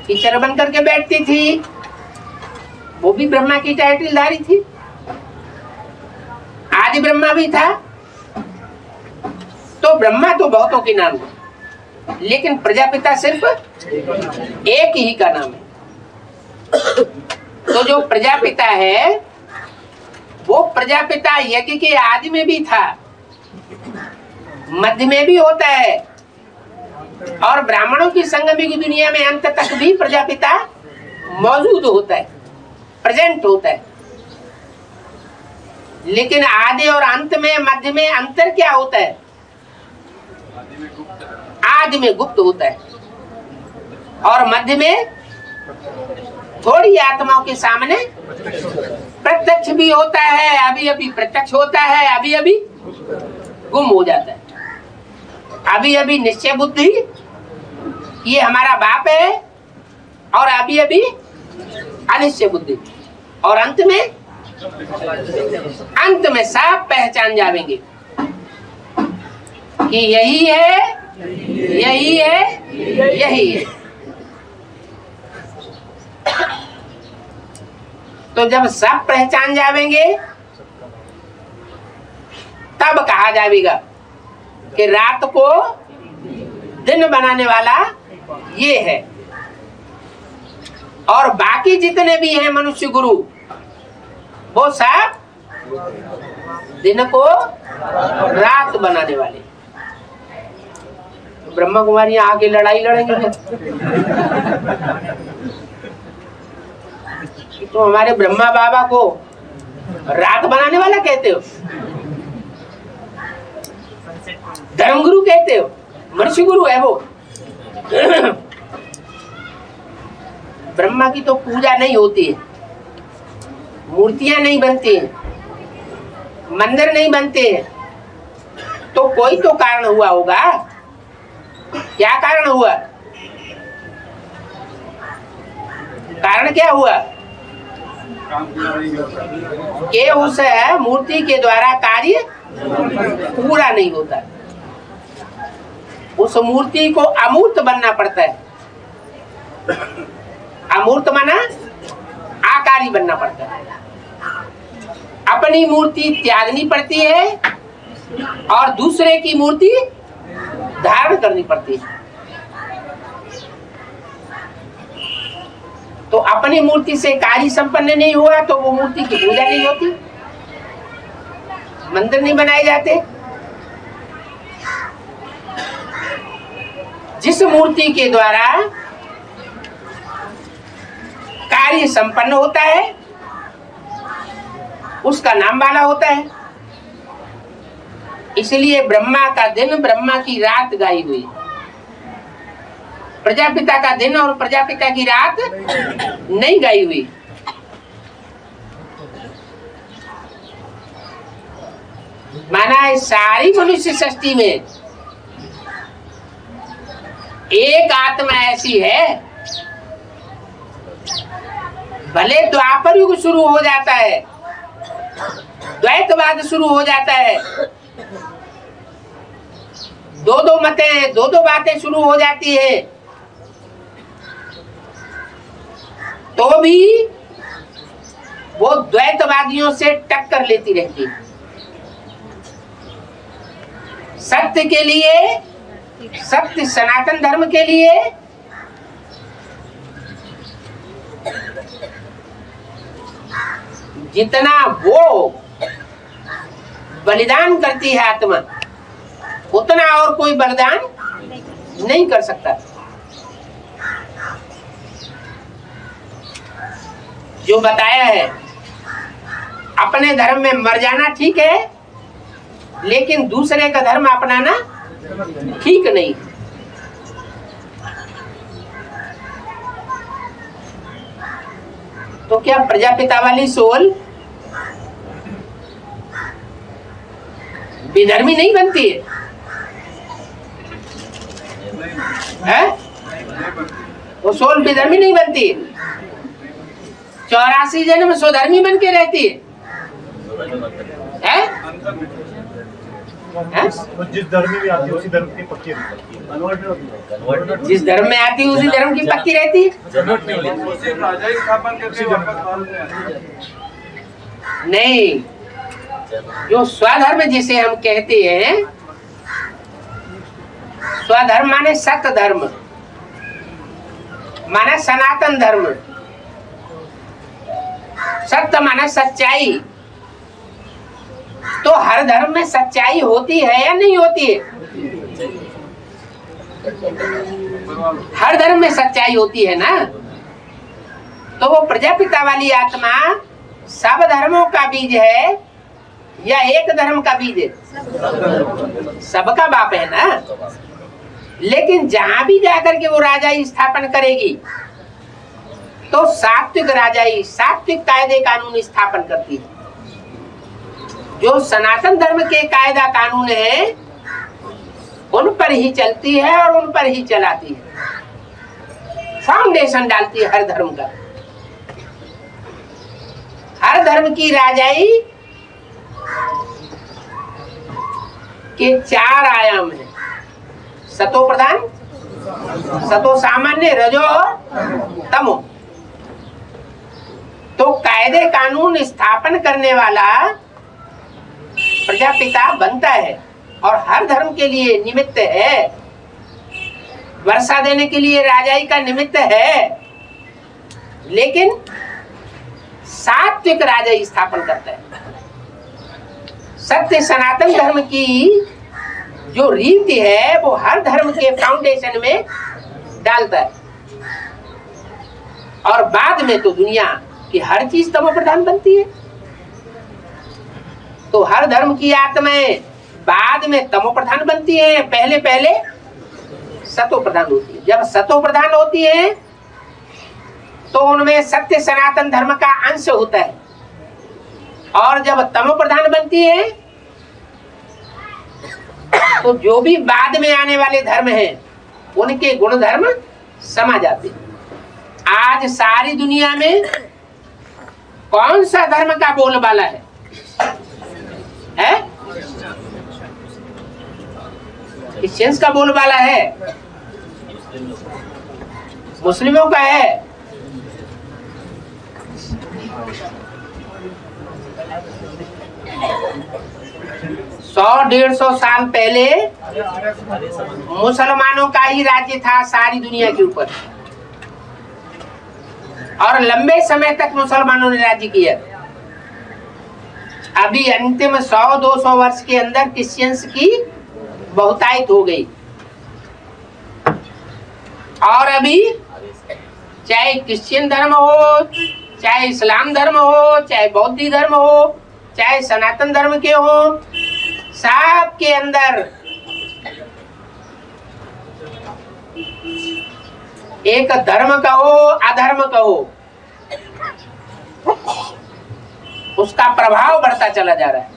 S1: टीचर बन करके बैठती थी, वो भी ब्रह्मा की टाइटलधारी थी। आदि ब्रह्मा भी था। तो ब्रह्मा तो बहुतों के नाम है, लेकिन प्रजापिता सिर्फ एक ही का नाम है। तो जो प्रजापिता है वो प्रजापिता यज्ञ के आदि में भी था, मध्य में भी होता है, और ब्राह्मणों की संगमिक दुनिया में अंत तक भी प्रजापिता मौजूद होता है, प्रेजेंट होता है। लेकिन आदि और अंत में, मध्य में अंतर क्या होता है? आदि में गुप्त होता है और मध्य में थोड़ी आत्माओं के सामने प्रत्यक्ष भी होता है, अभी अभी प्रत्यक्ष होता है, अभी अभी गुम हो जाता है। अभी अभी निश्चय बुद्धि ये हमारा बाप है, और अभी अभी अनिश्चय बुद्धि, और अंत में सब पहचान जाएंगे कि यही है, यही है, यही है। तो जब सब पहचान जाएंगे तब कहा जाएगा कि रात को दिन बनाने वाला ये है, और बाकी जितने भी हैं मनुष्य गुरु वो सब दिन को रात बनाने वाले। ब्रह्मा कुमारी आगे लड़ाई लड़ेंगे तो हमारे ब्रह्मा बाबा को रात बनाने वाला कहते हो, धर्मगुरु कहते हो, मनुष्य गुरु है वो। ब्रह्मा की तो पूजा नहीं होती है, मूर्तियां नहीं बनती हैं, मंदिर नहीं बनते हैं, तो कोई तो कारण हुआ होगा। क्या कारण हुआ? कारण क्या हुआ कि उस मूर्ति के द्वारा कार्य पूरा नहीं होता। उस मूर्ति को अमूर्त बनना पड़ता है। अमूर्त माना आकारी बनना पड़ता है। अपनी मूर्ति त्यागनी पड़ती है और दूसरे की मूर्ति धारण करनी पड़ती है। तो अपनी मूर्ति से कार्य संपन्न नहीं हुआ तो वो मूर्ति की पूजा नहीं होती, मंदिर नहीं बनाए जाते। जिस मूर्ति के द्वारा कार्य संपन्न होता है उसका नाम वाला होता है। इसलिए ब्रह्मा का दिन, ब्रह्मा की रात गाई हुई, प्रजापिता का दिन और प्रजापिता की रात नहीं गाई हुई। माना इस सारी मनुष्य सृष्टि में एक आत्मा ऐसी है, भले द्वापर युग शुरू हो जाता है, द्वैतवाद शुरू हो जाता है, दो दो मतें, दो दो बातें शुरू हो जाती है, तो भी वो द्वैतवादियों से टक्कर लेती रहती है। सत्य के लिए, सत्य सनातन धर्म के लिए जितना वो बलिदान करती है आत्मा, उतना और कोई बलिदान नहीं कर सकता। जो बताया है, अपने धर्म में मर जाना ठीक है, लेकिन दूसरे का धर्म अपनाना ठीक नहीं। तो क्या प्रजापिता वाली सोल विधर्मी नहीं बनती है? वो सोल विधर्मी नहीं बनती, 84 जन्म स्वधर्मी बन के रहती है?
S2: जिस धर्म में भी आती है उसी धर्म की पक्की रहती है।
S1: जिस धर्म में आती है उसी धर्म की पक्की रहती है। नहीं, जो स्वधर्म जिसे हम कहते हैं, स्वधर्म माने सत्य धर्म, माने सनातन धर्म। सत्य माने सच्चाई। तो हर धर्म में सच्चाई होती है या नहीं होती है? हर धर्म में सच्चाई होती है ना। तो वो प्रजापिता वाली आत्मा सब धर्मों का बीज है या एक धर्म का बीज है? सबका बाप है ना। लेकिन जहां भी जाकर के वो राजाई स्थापन करेगी तो सात्विक राजाई, सात्विक कायदे कानून स्थापन करती है। जो सनातन धर्म के कायदा कानून है उन पर ही चलती है और उन पर ही चलाती है। फाउंडेशन डालती है हर धर्म का। हर धर्म की राजाई के 4 आयाम है। सतो प्रधान, सतो सामान्य, रजो और तमो। तो कायदे कानून स्थापन करने वाला प्रजापिता बनता है और हर धर्म के लिए निमित्त है। वर्षा देने के लिए राजाई का निमित्त है, लेकिन सात्विक राजाई स्थापन करता है। सत्य सनातन धर्म की जो रीति है वो हर धर्म के फाउंडेशन में डालता है। और बाद में तो दुनिया की हर चीज तमो प्रधान बनती है। तो हर धर्म की आत्माएं बाद में तमो प्रधान बनती है, पहले पहले सतो प्रधान होती है। जब सतो प्रधान होती है तो उनमें सत्य सनातन धर्म का अंश होता है। और जब तमो प्रधान बनती है तो जो भी बाद में आने वाले धर्म हैं उनके गुण धर्म समा जाते हैं। आज सारी दुनिया में कौन सा धर्म का बोलबाला है? क्रिश्चियंस का बोलबाला है, मुस्लिमों का है। सौ 150 साल पहले मुसलमानों का ही राज्य था सारी दुनिया के ऊपर, और लंबे समय तक मुसलमानों ने राज्य किया। अभी अंतिम 100-200 वर्ष के अंदर क्रिश्चियंस की बहुतायत हो गई। और अभी चाहे क्रिश्चियन धर्म हो, चाहे इस्लाम धर्म हो, चाहे बौद्ध धर्म हो, चाहे सनातन धर्म के हो, सब के अंदर एक धर्म कहो अधर्म कहो, उसका प्रभाव बढ़ता चला जा रहा है।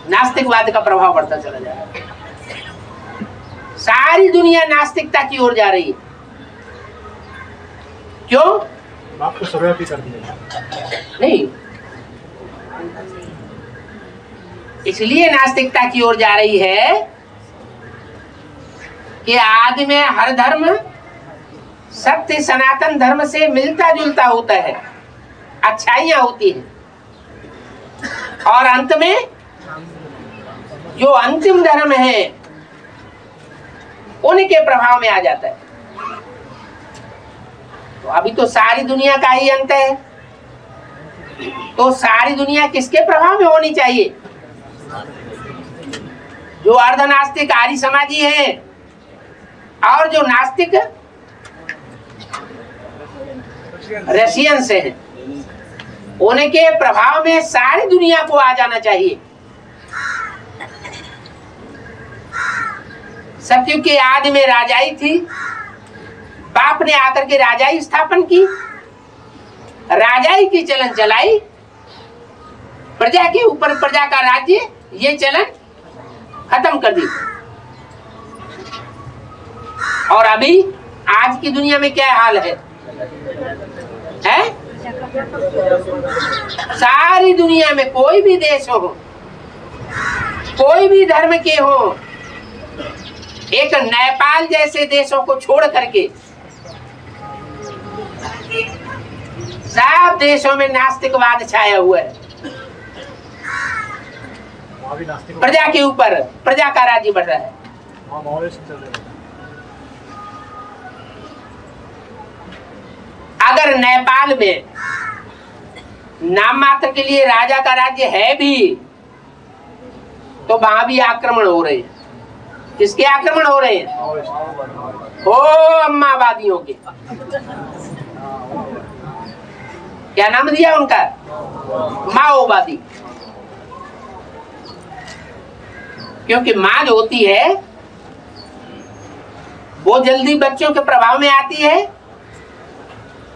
S1: नास्तिकवाद का प्रभाव बढ़ता चला जा रहा है। सारी दुनिया नास्तिकता की ओर जा रही है। क्यों?
S2: आपको सर्वव्यापी कर दिया
S1: नहीं, इसलिए नास्तिकता की ओर जा रही है कि आज में हर धर्म सत्य सनातन धर्म से मिलता जुलता होता है, अच्छाइयां होती हैं, और अंत में जो अंतिम धर्म है उनके प्रभाव में आ जाता है। तो अभी तो सारी दुनिया का ही अंत है, तो सारी दुनिया किसके प्रभाव में होनी चाहिए? जो अर्धनास्तिक आर्य समाजी है और जो नास्तिक रशियन से है, उनके प्रभाव में सारी दुनिया को आ जाना चाहिए। सतयुग के आदि में राजाई थी, बाप ने आकर के राजाई स्थापन की, राजाई की चलन चलाई, प्रजा के ऊपर प्रजा का राज्य, ये चलन खत्म कर दी। और अभी आज की दुनिया में क्या हाल है? सारी दुनिया में कोई भी देश हो, कोई भी धर्म के हो, एक नेपाल जैसे देशों को छोड़ करके सब देशों में नास्तिकवाद छाया हुआ है। प्रजा के ऊपर प्रजा का राज्य बढ़ रहा है। अगर नेपाल में नाम मात्र के लिए राजा का राज्य है भी, तो वहां भी आक्रमण हो रहे हैं। किसके आक्रमण हो रहे हैं? ओ अम्मावादियों के। क्या नाम दिया उनका? माओवादी। क्योंकि माँ जो होती है वो जल्दी बच्चों के प्रभाव में आती है,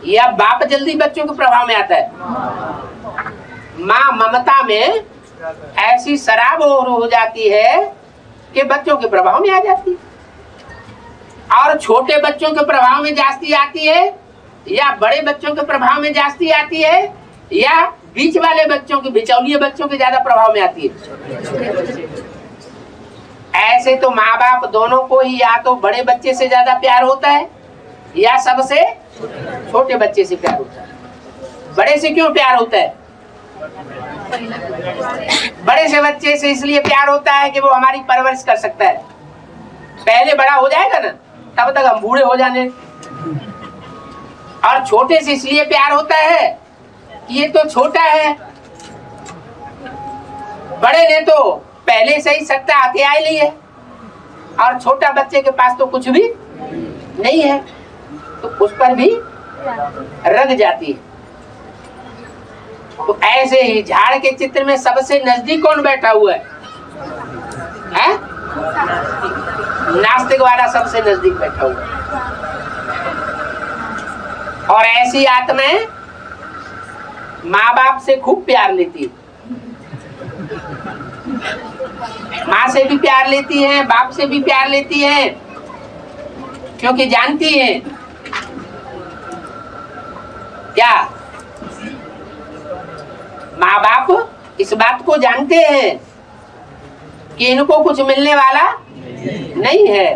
S1: या बाप जल्दी बच्चों के प्रभाव में आता है? माँ ममता में ऐसी शराब हो जाती है कि बच्चों के प्रभाव में आ जाती है, और छोटे बच्चों के प्रभाव में जास्ती आती है, या बड़े बच्चों के प्रभाव में जास्ती आती है, या बीच वाले बच्चों के, बिचौलिए बच्चों के ज्यादा प्रभाव में आती है। ऐसे तो माँ बाप दोनों को ही या तो बड़े बच्चे से ज्यादा प्यार होता है, या सबसे छोटे बच्चे से प्यार होता है। बड़े से क्यों प्यार होता है? बड़े से बच्चे से इसलिए प्यार होता है कि वो हमारी परवरिश कर सकता है। पहले बड़ा हो जाएगा ना, तब तक हम बूढ़े हो जाने। और छोटे से इसलिए प्यार होता है कि ये तो छोटा है, बड़े ने तो पहले से ही सत्ता हथियार ली है, और छोटा बच्चे के पास तो कुछ भी नहीं है, तो उस पर भी रग जाती है। तो ऐसे ही झाड़ के चित्र में सबसे नजदीक कौन बैठा हुआ है? नास्तिक वाला सबसे नजदीक बैठा हुआ है। और ऐसी आत्माएं माँ बाप से खूब प्यार लेती है, माँ से भी प्यार लेती है, बाप से भी प्यार लेती है, क्योंकि जानती है क्या, माँ बाप इस बात को जानते हैं कि इनको कुछ मिलने वाला नहीं है।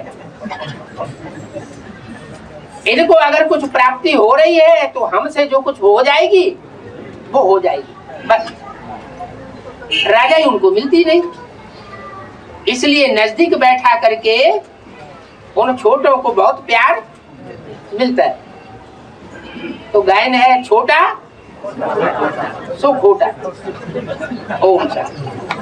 S1: इनको अगर कुछ प्राप्ति हो रही है तो हमसे जो कुछ हो जाएगी वो हो जाएगी, बस राजाई उनको मिलती नहीं। इसलिए नजदीक बैठा करके उन छोटों को बहुत प्यार मिलता है। तो गायन है छोटा सो खोटा। ओम शांति।